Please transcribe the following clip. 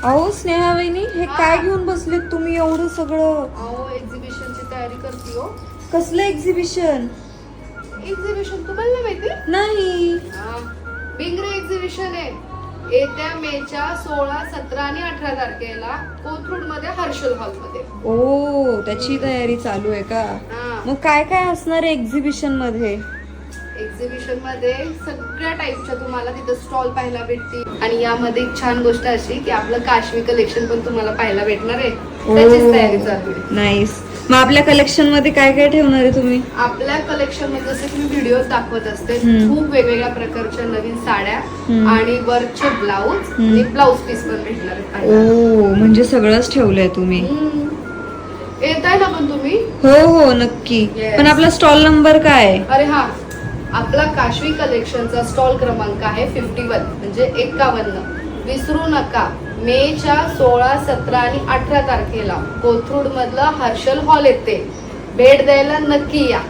अहो स्नेहा वहिनी हे काय घेऊन बसलेत तुम्ही एवढं सगळं? अहो एक्झिबिशनची तयारी करते हो. कसलं एक्झिबिशन? एक्झिबिशन तुम्हाला नाही माहिती? नाही. बिंगरे एक्झिबिशन आहे. येत्या मेच्या 16, 17 आणि 18 तारखेला कोथरूड मध्ये हर्षल हॉल मध्ये. ओ त्याची तयारी चालू आहे का? मग काय काय असणार आहे एक्झिबिशन मध्ये? एक्झिबिशन मध्ये सगळ्या टाईपच्या तुम्हाला तिथं स्टॉल पाहायला भेटतील आणि यामध्ये एक छान गोष्ट अशी की आपलं काश्मी कलेक्शन पण तुम्हाला पाहायला भेटणार आहे. त्याचीच तयारी चालू आहे. नाईस. मग आपल्या कलेक्शन मध्ये काय काय ठेवणार आहे तुम्ही? आपल्या कलेक्शन मध्ये जसं की मी व्हिडिओ दाखवत असते खूप वेगवेगळ्या प्रकारच्या नवीन साड्या आणि वर्कचे ब्लाऊज आणि ब्लाऊज पीस पण भेटणार आहेत. ओ म्हणजे सगळंच ठेवलंय तुम्ही. येत आहे ना पण तुम्ही? हो हो नक्की. पण आपला स्टॉल नंबर काय आहे? अरे हा, आपला काश्मी कलेक्शनचा स्टॉल क्रमांक आहे 51 म्हणजे 51. विसरू नका, मेच्या 16, 17 आणि 18 तारखेला कोथरूड मधलं हर्षल हॉल येते. भेट द्यायला नक्की या.